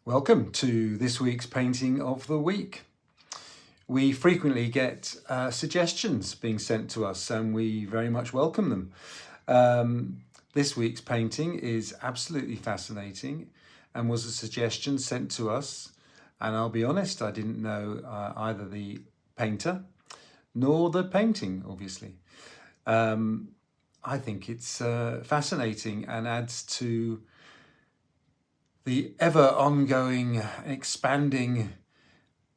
Welcome to this week's Painting of the Week. We frequently get suggestions being sent to us and we very much welcome them. This week's painting is absolutely fascinating and was a suggestion sent to us. And I'll be honest, I didn't know either the painter nor the painting, obviously. I think it's fascinating and adds to the ever ongoing, expanding,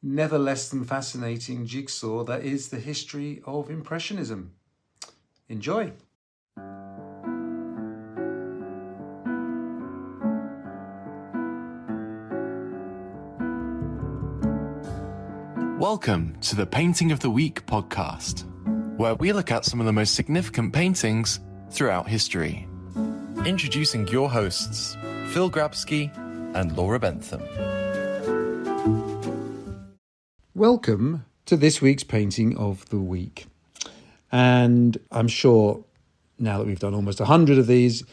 never less than fascinating jigsaw that is the history of Impressionism. Enjoy. Welcome to the Painting of the Week podcast, where we look at some of the most significant paintings throughout history. Introducing your hosts, Phil Grabsky and Laura Bentham. Welcome to this week's Painting of the Week. And I'm sure now that we've done almost 100 of these,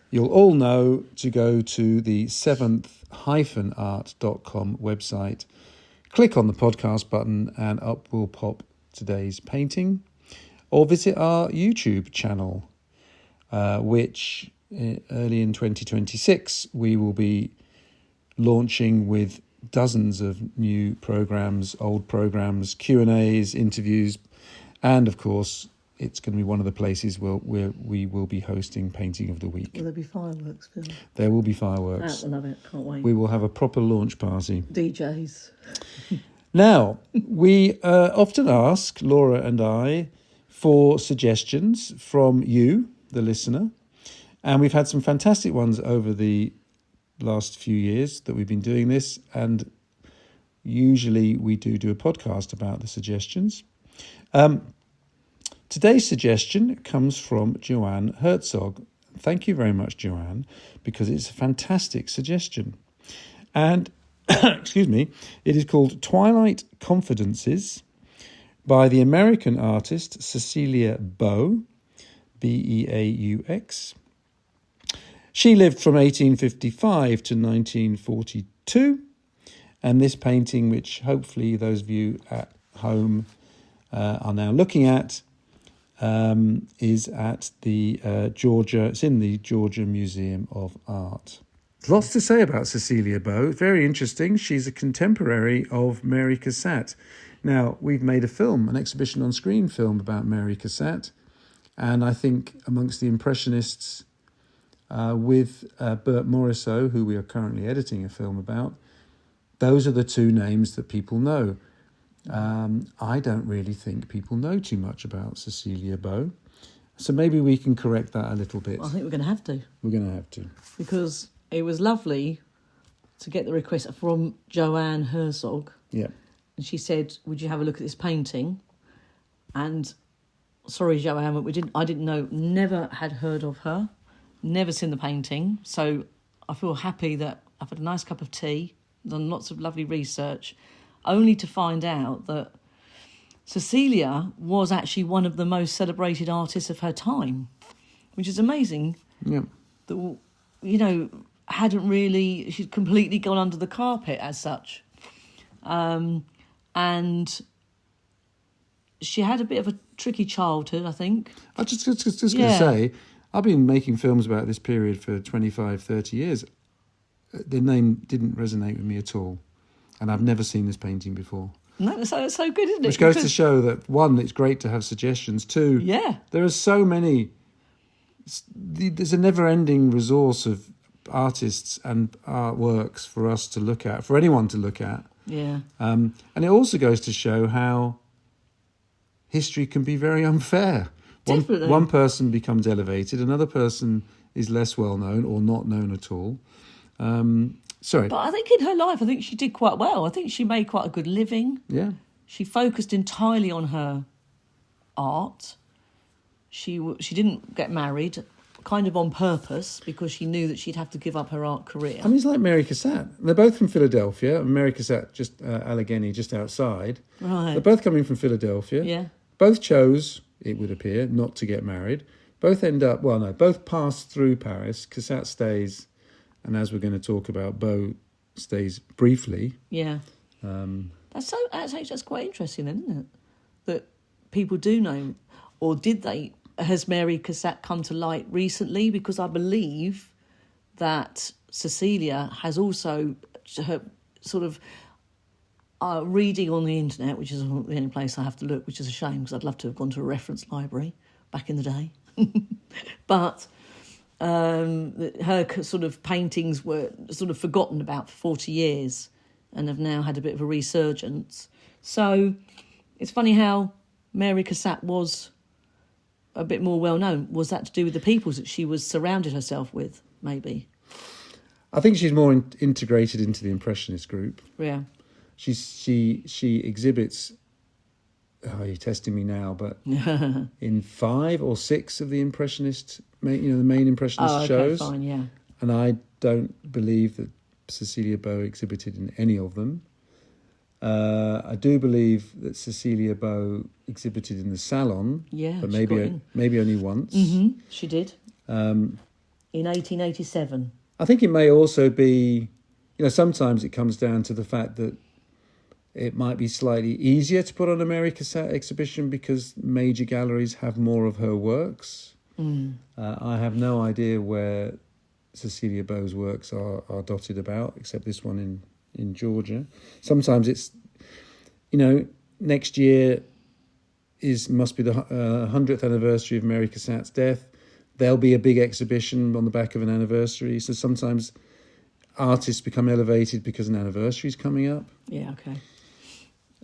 you'll all know to go to the 7th-art.com website, click on the podcast button and up will pop today's painting, or visit our YouTube channel, which early in 2026 we will be launching with dozens of new programs, old programs, Q&As, interviews, and of course it's going to be one of the places where we will be hosting Painting of the Week. Will there be fireworks, Phil? There will be fireworks. I love it, can't wait. We will have a proper launch party. DJs. Now, we often ask, Laura and I, for suggestions from you, the listener, and we've had some fantastic ones over the last few years that we've been doing this, and usually we do a podcast about the suggestions. Today's suggestion comes from Joanne Herzog. Thank you very much, Joanne, because it's a fantastic suggestion. And, excuse me, it is called Twilight Confidences by the American artist Cecilia Beaux, Beaux. She lived from 1855 to 1942, and this painting, which hopefully those of you at home are now looking at, is at the Georgia. It's in the Georgia Museum of Art. Lots to say about Cecilia Beaux. Very interesting. She's a contemporary of Mary Cassatt. Now, we've made a film, an exhibition on screen film about Mary Cassatt, and I think amongst the Impressionists, with Bert Morisot, who we are currently editing a film about, those are the two names that people know. I don't really think people know too much about Cecilia Beaux, so maybe we can correct that a little bit. Well, I think we're going to have to. We're going to have to. Because it was lovely to get the request from Joanne Herzog. Yeah. And she said, would you have a look at this painting? And sorry, Joanne, but I didn't know, never had heard of her. Never seen the painting, so I feel happy that I've had a nice cup of tea, done lots of lovely research, only to find out that Cecilia was actually one of the most celebrated artists of her time, which is amazing. Yeah. That, she'd completely gone under the carpet as such. And she had a bit of a tricky childhood, I think. I was just going to say, I've been making films about this period for 25, 30 years. The name didn't resonate with me at all. And I've never seen this painting before. No, it's so good, isn't it? Which goes to show that, one, it's great to have suggestions. Two, there are so many... There's a never-ending resource of artists and artworks for us to look at, for anyone to look at. Yeah. And it also goes to show how history can be very unfair. One person becomes elevated, another person is less well known or not known at all. But I think in her life, I think she did quite well. I think she made quite a good living. Yeah. She focused entirely on her art. She didn't get married, kind of on purpose, because she knew that she'd have to give up her art career. I mean, it's like Mary Cassatt. They're both from Philadelphia. Mary Cassatt, just Allegheny, just outside. Right. They're both coming from Philadelphia. Yeah. Both chose, it would appear, not to get married. Both pass through Paris. Cassatt stays, and as we're going to talk about, Beaux stays briefly. Yeah. That's quite interesting, then, isn't it? That people do know, or did they? Has Mary Cassatt come to light recently? Because I believe that Cecilia has also her sort of reading on the internet, which is the only place I have to look, which is a shame because I'd love to have gone to a reference library back in the day. But her sort of paintings were sort of forgotten about for 40 years and have now had a bit of a resurgence. So it's funny how Mary Cassatt was a bit more well known. Was that to do with the peoples that she was surrounded herself with, maybe? I think she's more integrated into the Impressionist group. Yeah. She exhibits. Oh, you're testing me now, but in 5 or 6 of the Impressionist, the main Impressionist shows. Fine, yeah. And I don't believe that Cecilia Beaux exhibited in any of them. I do believe that Cecilia Beaux exhibited in the Salon, but maybe only once. Mm-hmm. She did. In 1887. I think it may also be, sometimes it comes down to the fact that it might be slightly easier to put on a Mary Cassatt exhibition because major galleries have more of her works. I have no idea where Cecilia Beau's works are dotted about, except this one in Georgia. Sometimes it's, next year must be the 100th anniversary of Mary Cassatt's death. There'll be a big exhibition on the back of an anniversary. So sometimes artists become elevated because an anniversary is coming up. Yeah, okay.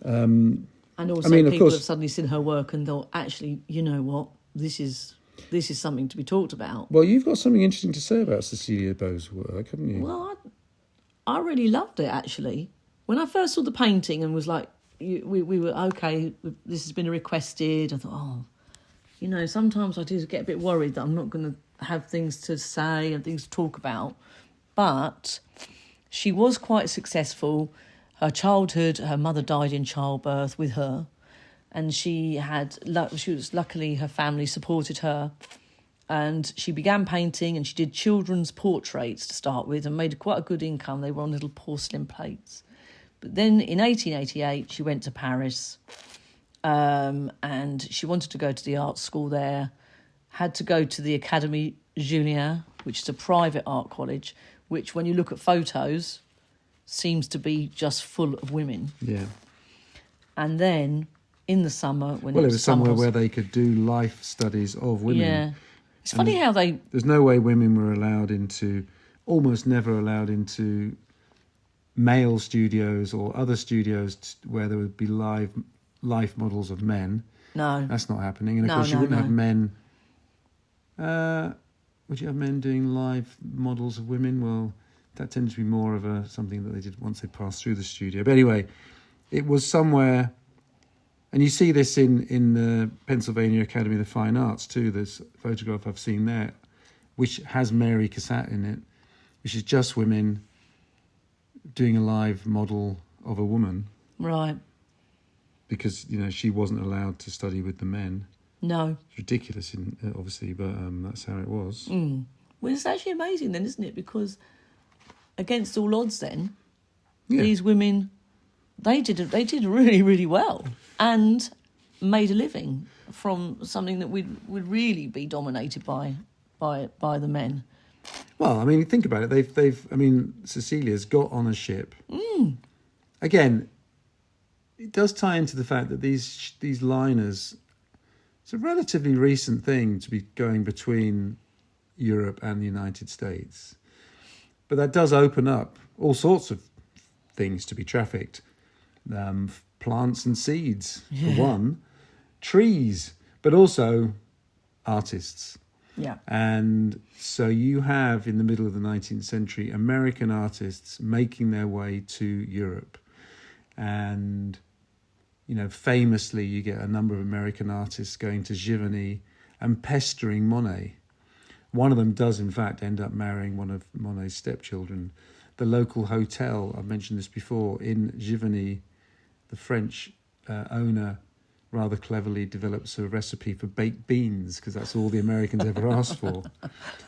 And also people have suddenly seen her work and thought, actually, you know what, this is something to be talked about. Well, you've got something interesting to say about Cecilia Beau's work, haven't you? Well, I really loved it, actually. When I first saw the painting and was like, we were, okay, this has been requested, I thought, sometimes I do get a bit worried that I'm not going to have things to say and things to talk about. But she was quite successful. Her childhood, her mother died in childbirth with her, and luckily her family supported her, and she began painting and she did children's portraits to start with and made quite a good income. They were on little porcelain plates. But then in 1888 she went to Paris, and she wanted to go to the art school there, had to go to the Académie Julien, which is a private art college, which when you look at photos seems to be just full of women. Yeah. And then in the summer, when it was somewhere where they could do life studies of women. Yeah. It's funny how there's no way women were almost never allowed into male studios or other studios where there would be life models of men. No. That's not happening. And of course you wouldn't have men. Would you have men doing live models of women? Well, that tended to be more of something that they did once they passed through the studio. But anyway, it was somewhere, and you see this in the Pennsylvania Academy of the Fine Arts too. There's a photograph I've seen there, which has Mary Cassatt in it, which is just women doing a live model of a woman. Right. Because, she wasn't allowed to study with the men. No. It's ridiculous, obviously, but that's how it was. Well, it's actually amazing then, isn't it? Because against all odds then, these women, they did really, really well and made a living from something that would really be dominated by the men. Well, think about it. Cecilia's got on a ship. Again, it does tie into the fact that these liners, it's a relatively recent thing to be going between Europe and the United States. But that does open up all sorts of things to be trafficked. Plants and seeds, for one. Trees, but also artists. Yeah. And so you have, in the middle of the 19th century, American artists making their way to Europe. And, famously you get a number of American artists going to Giverny and pestering Monet. One of them does, in fact, end up marrying one of Monet's stepchildren. The local hotel, I've mentioned this before, in Giverny, the French owner rather cleverly develops a recipe for baked beans because that's all the Americans ever asked for.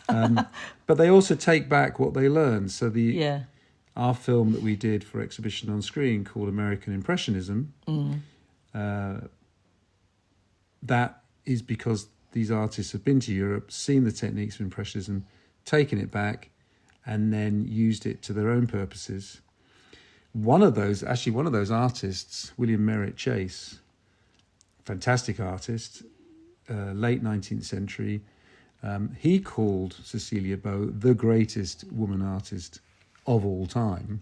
But they also take back what they learn. So our film that we did for exhibition on screen called American Impressionism, that is because these artists have been to Europe, seen the techniques of Impressionism, taken it back, and then used it to their own purposes. One of those artists, William Merritt Chase, fantastic artist, late 19th century, he called Cecilia Beaux the greatest woman artist of all time.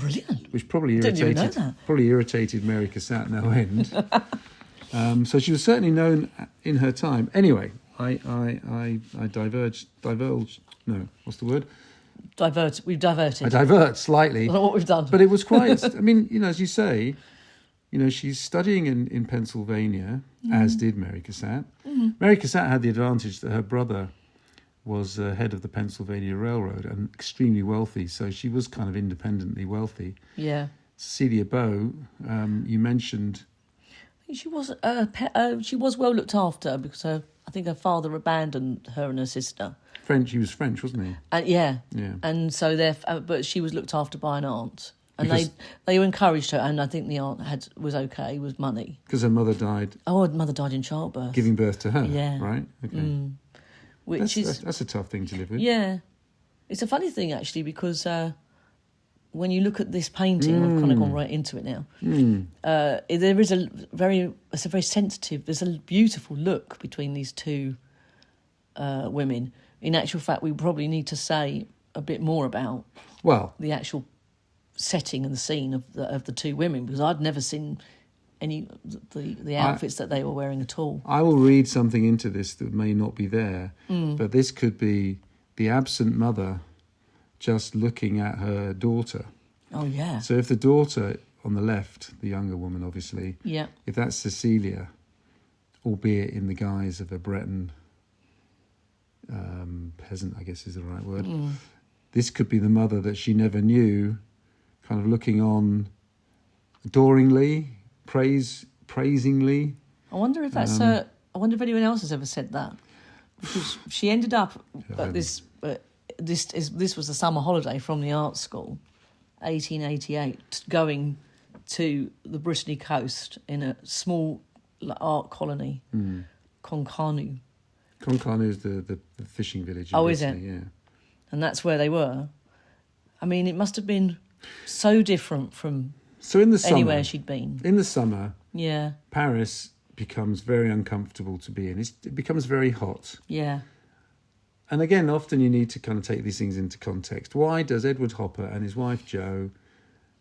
Brilliant. Which probably Didn't even know that. irritated Mary Cassatt no end. So she was certainly known in her time. Anyway, I divulged. No, what's the word? We've diverted. I divert slightly. I don't know what we've done. But it was quite, I mean, as you say, she's studying in Pennsylvania, as did Mary Cassatt. Mary Cassatt had the advantage that her brother was head of the Pennsylvania Railroad and extremely wealthy, so she was kind of independently wealthy. Yeah. Cecilia Beaux, you mentioned... She was well looked after because I think her father abandoned her and her sister. He was French, wasn't he? Yeah. Yeah. And so but she was looked after by an aunt. And Because- they encouraged her, and I think the aunt was okay with money. Because her mother died Oh, her mother died in childbirth. giving birth to her, Yeah. right? Okay. Which That's a tough thing to live with. Yeah. It's a funny thing, actually, because when you look at this painting, I've kind of gone right into it now. There is it's a very sensitive, there's a beautiful look between these two women. In actual fact, we probably need to say a bit more about the actual setting and the scene of the two women, because I'd never seen any the outfits that they were wearing at all. I will read something into this that may not be there, but this could be the absent mother just looking at her daughter. Oh, yeah. So if the daughter on the left, the younger woman obviously, Yeah. if that's Cecilia, albeit in the guise of a Breton peasant, I guess is the right word, this could be the mother that she never knew, kind of looking on adoringly, praisingly. I wonder if that's I wonder if anyone else has ever said that. Because she ended up at this was the summer holiday from the art school, 1888, going to the Brittany coast in a small art colony, Concarneau. Concarneau is the fishing village. In Is Brittany, it? Yeah. And that's where they were. I mean, it must have been so different from So in the summer, anywhere she'd been. in the summer, Yeah, Paris becomes very uncomfortable to be in. It becomes very hot. yeah, And again, often you need to kind of take these things into context. Why does Edward Hopper and his wife Jo,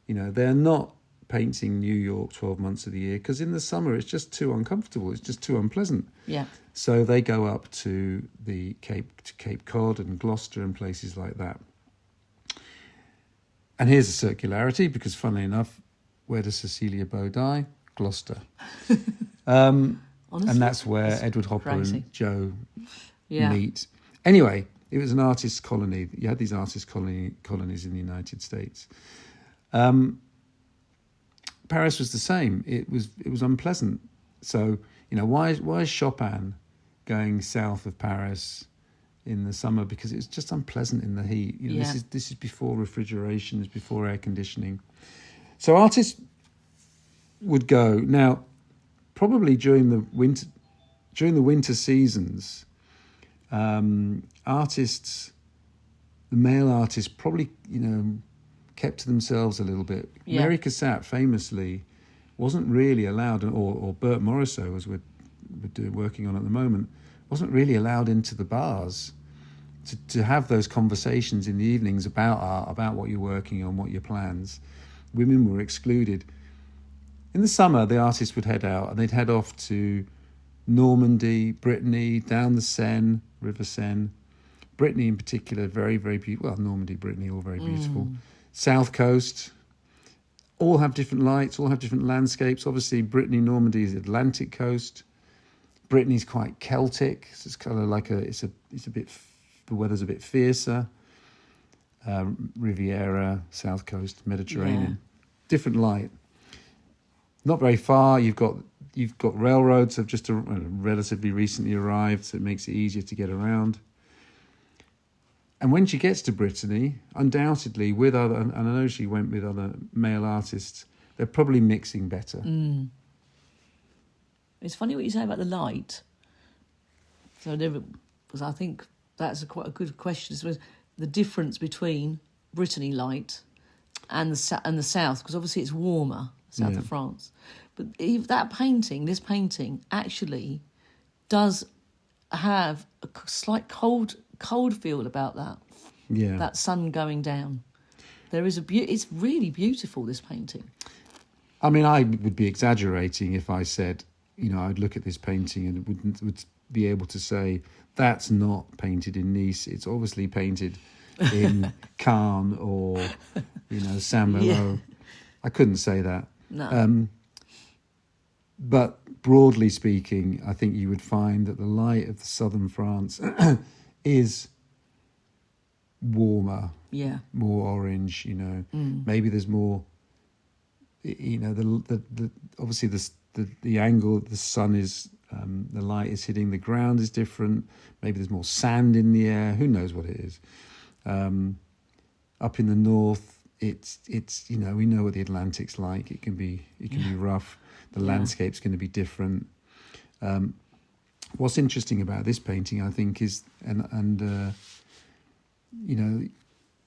they're not painting New York 12 months of the year, because in the summer it's just too uncomfortable. It's just too unpleasant. yeah. So they go up to Cape Cod and Gloucester and places like that. And here's a circularity, because funnily enough, where does Cecilia Beaux die? Gloucester. Honestly, And that's where Edward Hopper crazy. and Jo Yeah. meet. Anyway, it was an artist colony. You had these artist colonies in the United States. Paris was the same. It was unpleasant. So, why is Chopin going south of Paris in the summer? Because it's just unpleasant in the heat. This is before refrigeration, it's before air conditioning. So artists would go. Now, probably during the winter seasons, the male artists probably, kept to themselves a little bit. Yeah. Mary Cassatt famously wasn't really allowed, or Bert Morisot, as we're working on at the moment, wasn't really allowed into the bars to have those conversations in the evenings about art, about what you're working on, what your plans. Women were excluded. In the summer, the artists would head out, and they'd head off to Normandy, Brittany, down the Seine, River Seine. Brittany in particular, very, very beautiful. Well, Normandy, Brittany, all very beautiful. South Coast, all have different lights, all have different landscapes. Obviously, Brittany, Normandy is the Atlantic coast. Brittany's quite Celtic. So it's kind of like the weather's a bit fiercer. Riviera, South Coast, Mediterranean, different light. Not very far. You've got railroads have just relatively recently arrived, so it makes it easier to get around. And when she gets to Brittany, undoubtedly with other, and I know she went with other male artists, they're probably mixing better. It's funny what you say about the light. So, because I think that's quite a good question. So the difference between Brittany light and the south, because obviously it's warmer, south of France. But if this painting actually does have a slight cold feel about that. Yeah. That sun going down. There is it's really beautiful, this painting. I mean, I would be exaggerating if I said, I'd look at this painting and would be able to say that's not painted in Nice. It's obviously painted in Cannes or, Saint-Malo. Yeah. I couldn't say that. No. But broadly speaking, I think you would find that the light of the southern France is warmer, more orange. Maybe there's more. The obviously the angle the sun is, the light is hitting the ground is different. Maybe there's more sand in the air. Who knows what it is? Up in the north, it's we know what the Atlantic's like. It can be rough. The landscape's going to be different. What's interesting about this painting, I think, is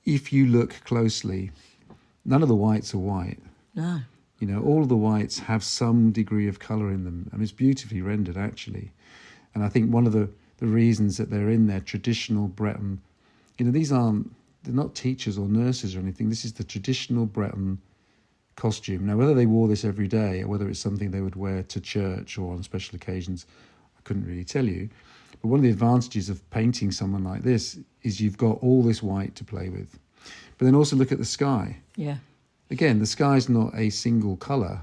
if you look closely, none of the whites are white. No. All of the whites have some degree of colour in them. I mean, it's beautifully rendered, actually. And I think one of the reasons that they're in their traditional Breton, they're not teachers or nurses or anything. This is the traditional Breton costume. Now, whether they wore this every day or whether it's something they would wear to church or on special occasions, I couldn't really tell you. But one of the advantages of painting someone like this is you've got all this white to play with. But then also look at the sky. Yeah. Again, the sky's not a single colour.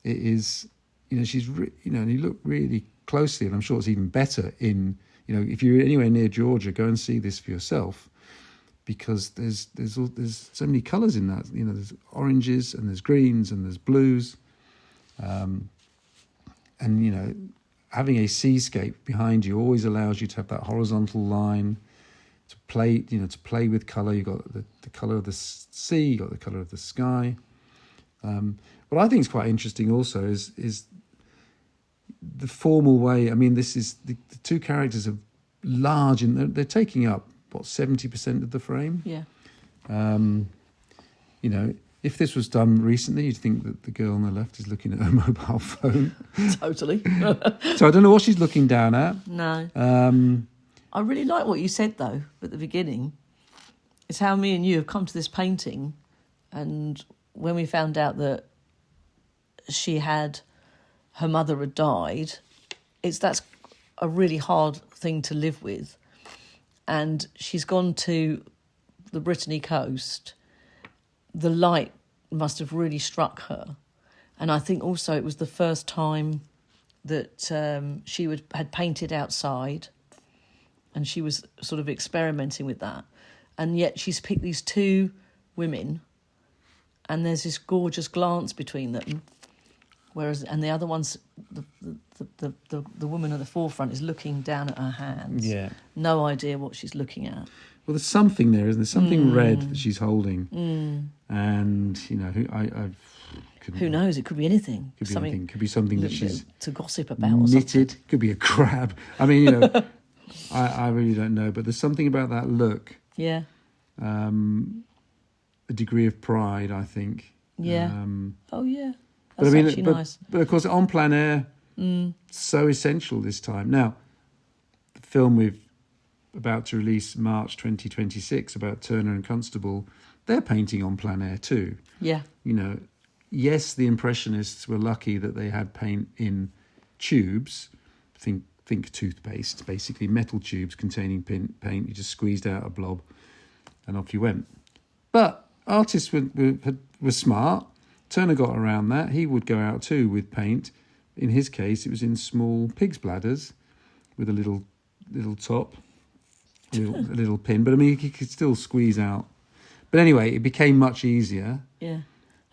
It is, and you look really closely, and I'm sure it's even better in, if you're anywhere near Georgia, go and see this for yourself, because there's so many colours in that. There's oranges and there's greens and there's blues, and having a seascape behind you always allows you to have that horizontal line to play with colour. You've got the colour of the sea, you've got the colour of the sky. What I think is quite interesting also is the formal way. I mean, this is the two characters are large and they're taking up 70% of the frame. Yeah. If this was done recently, you'd think that the girl on the left is looking at her mobile phone. Totally. So I don't know what she's looking down at. No. I really like what you said, though, at the beginning. It's how me and you have come to this painting, and when we found out that her mother had died, that's a really hard thing to live with. And she's gone to the Brittany coast. The light must have really struck her. And I think also it was the first time that she had painted outside, and she was sort of experimenting with that. And yet she's picked these two women, and there's this gorgeous glance between them. And the other one's, the woman at the forefront is looking down at her hands. Yeah. No idea what she's looking at. Well, there's something there, isn't there? Something red that she's holding. And, who knows? It could be anything. Could be anything. Could be something that she's to gossip about. Or knitted. Could be a crab. I mean, I really don't know. But there's something about that look. Yeah. A degree of pride, I think. Yeah. Oh, yeah. That's actually nice. But of course, en plein air, so essential this time. Now, the film we're about to release March 2026 about Turner and Constable, they're painting en plein air too. Yeah. Yes, the Impressionists were lucky that they had paint in tubes. Think toothpaste, basically metal tubes containing paint. You just squeezed out a blob and off you went. But artists were smart. Turner got around that. He would go out too with paint. In his case, it was in small pig's bladders with a little top, a little pin. But I mean, he could still squeeze out. But anyway, it became much easier. Yeah.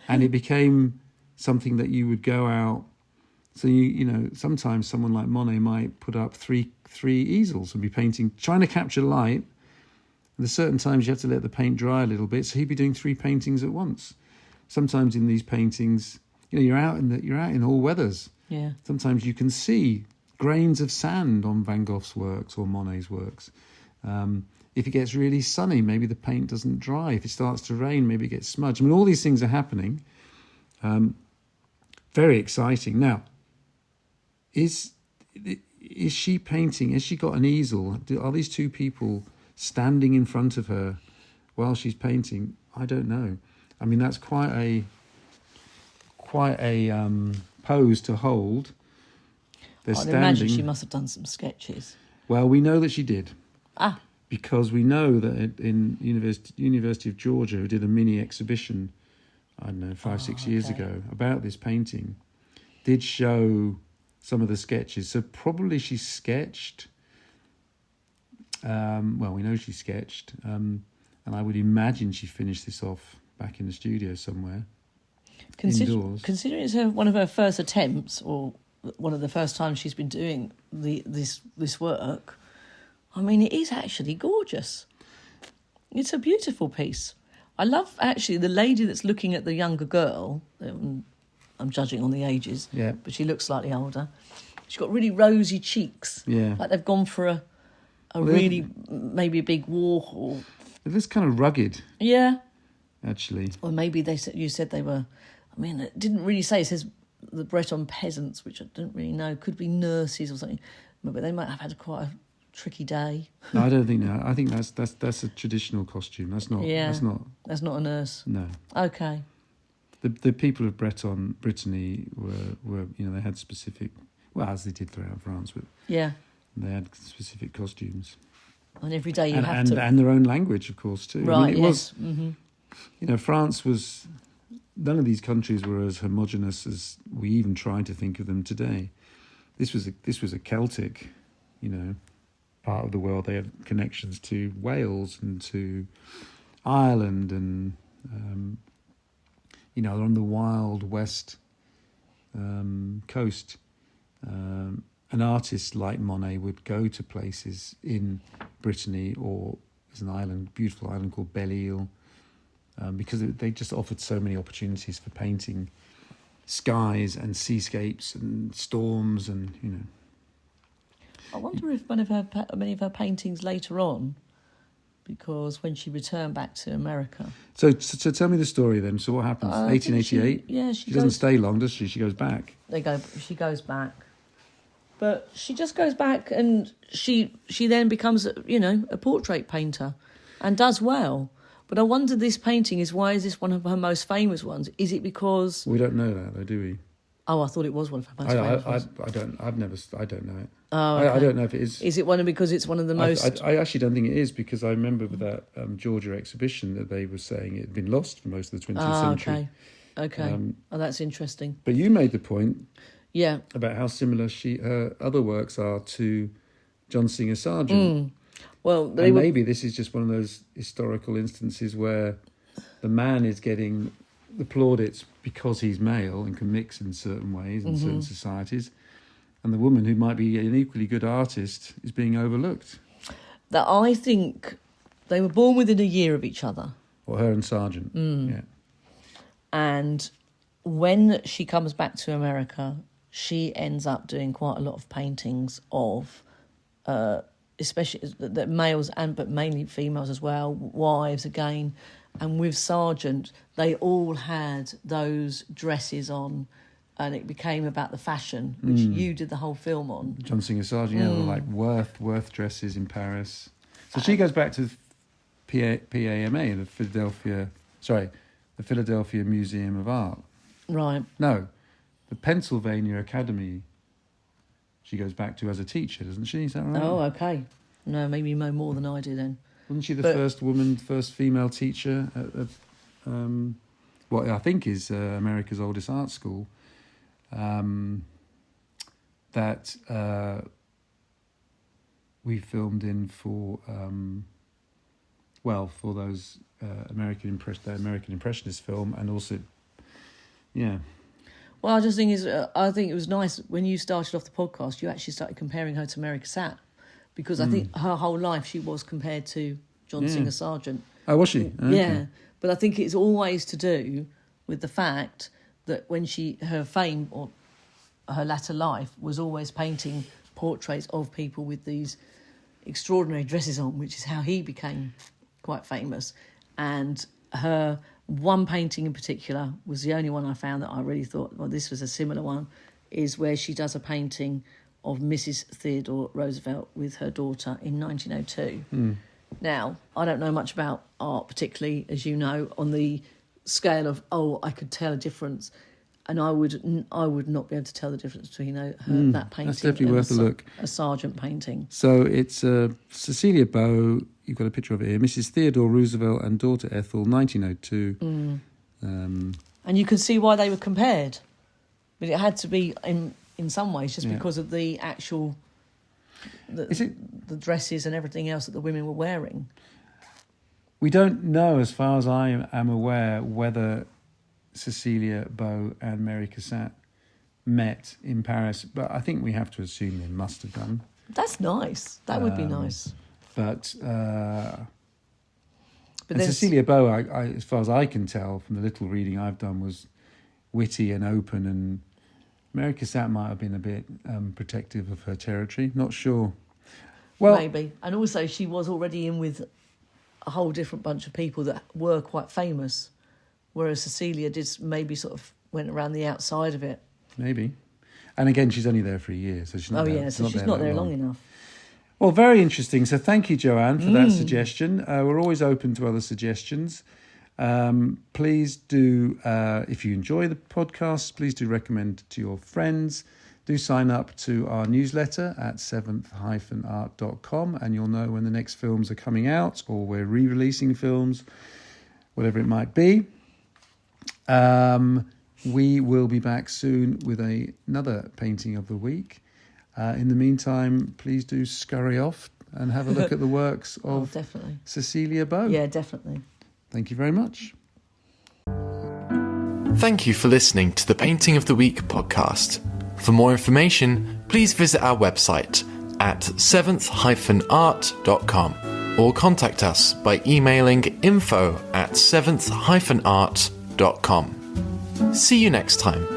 And it became something that you would go out. So sometimes someone like Monet might put up three easels and be painting, trying to capture light there's certain times you have to let the paint dry a little bit. So he'd be doing 3 paintings at once. Sometimes in these paintings, you're out in all weathers. Yeah. Sometimes you can see grains of sand on Van Gogh's works or Monet's works. If it gets really sunny, maybe the paint doesn't dry. If it starts to rain, maybe it gets smudged. I mean, all these things are happening. Very exciting. Now, is she painting? Has she got an easel? Are these 2 people standing in front of her while she's painting? I don't know. I mean, that's quite a pose to hold. They're I'd standing. imagine she must have done some sketches. Well, we know that she did. Ah. Because we know that in University of Georgia, who did a mini exhibition, I don't know, 5-6 years ago, about this painting, did show some of the sketches. So probably she sketched. Well, we know she sketched, and I would imagine she finished this off back in the studio somewhere, indoors. Considering it's one of her first attempts, or one of the first times she's been doing this work, I mean, it is actually gorgeous. It's a beautiful piece. I love, actually, the lady that's looking at the younger girl. I'm judging on the ages, but she looks slightly older. She's got really rosy cheeks. Yeah. Like they've gone for a really, maybe a big walk. Or it looks kind of rugged. Yeah. Actually. Or maybe you said they were, I mean, it didn't really say. It says the Breton peasants, which I don't really know. Could be nurses or something. But they might have had quite a tricky day. No, I don't think that. I think that's a traditional costume. That's not. Yeah, that's not a nurse. No. Okay. The people of Brittany were they had specific, well, as they did throughout France, but they had specific costumes. And every day and their own language, of course, too. Right. I mean, it was. France was. None of these countries were as homogenous as we even try to think of them today. This was a Celtic, part of the world. They had connections to Wales and to Ireland, and they're on the wild west coast. An artist like Monet would go to places in Brittany, or there's an island, beautiful island called Belle-Île, because they just offered so many opportunities for painting skies and seascapes and storms, and I wonder if many of her paintings later on, because when she returned back to America. So tell me the story then. So what happens? 1888. She doesn't stay long, does she? She goes back. She goes back, but she just goes back, and she then becomes a portrait painter, and does well. But I wonder, this painting why is this one of her most famous ones? Is it because we don't know that though, do we? Oh, I thought it was one of her most famous ones. I don't know it. Oh, okay. I don't know if it is. Is it because it's one of the most? I actually don't think it is, because I remember with that Georgia exhibition that they were saying it had been lost for most of the 20th century. Okay. That's interesting. But you made the point, yeah, about how similar her other works are to John Singer Sargent. Well, maybe this is just one of those historical instances where the man is getting the plaudits because he's male and can mix in certain ways in certain societies, and the woman, who might be an equally good artist, is being overlooked. That I think they were born within a year of each other. Or her and Sargent. Yeah. And when she comes back to America, she ends up doing quite a lot of paintings of, especially the males, but mainly females as well, wives again. And with Sargent, they all had those dresses on, and it became about the fashion, which you did the whole film on. John Singer Sargent, like Worth dresses in Paris. So she goes back to PAMA, the Philadelphia Museum of Art. Right. No, the Pennsylvania Academy. She goes back to as a teacher, doesn't she? Is that right? Oh, okay. No, maybe you know more than I do then. Wasn't she the first female teacher at what I think is America's oldest art school? That we filmed in for those American Impressionist film, and also, yeah. Well, I just think I think it was nice when you started off the podcast. You actually started comparing her to Mary Cassatt, because I think her whole life she was compared to John Singer Sargent. Oh, was she? Okay. Yeah, but I think it's always to do with the fact that when her fame or her latter life was always painting portraits of people with these extraordinary dresses on, which is how he became quite famous. And her one painting in particular was the only one I found that I really thought, well, this was a similar one, is where she does a painting of Mrs. Theodore Roosevelt with her daughter in 1902. Now, I don't know much about art, particularly, as you know, on the scale of, I could tell a difference. And I would not be able to tell the difference between that painting that's definitely and worth a look. A Sargent painting. So it's Cecilia Beaux, you've got a picture of it here, Mrs. Theodore Roosevelt and daughter Ethel, 1902. And you can see why they were compared. But it had to be, in some ways, just because of the actual... the dresses and everything else that the women were wearing. We don't know, as far as I am aware, whether Cecilia Beaux and Mary Cassatt met in Paris, but I think we have to assume they must have done. That's nice. That would be nice. But Cecilia Beaux, I, as far as I can tell from the little reading I've done, was witty and open, and Mary Cassatt might have been a bit protective of her territory. Not sure. Well, maybe. And also she was already in with a whole different bunch of people that were quite famous, whereas Cecilia maybe sort of went around the outside of it. Maybe. And again, she's only there for a year, so she's not there. So she's not there long enough. Well, very interesting. So thank you, Joanne, for that suggestion. We're always open to other suggestions. Please do, if you enjoy the podcast, please do recommend to your friends. Do sign up to our newsletter at seventh-art.com, and you'll know when the next films are coming out, or we're re-releasing films, whatever it might be. We will be back soon with another painting of the week. In the meantime, please do scurry off and have a look at the works of definitely. Cecilia Beaux. Yeah, definitely. Thank you very much. Thank you for listening to the Painting of the Week podcast. For more information, please visit our website at seventh-art.com or contact us by emailing info@seventh-art.com. See you next time.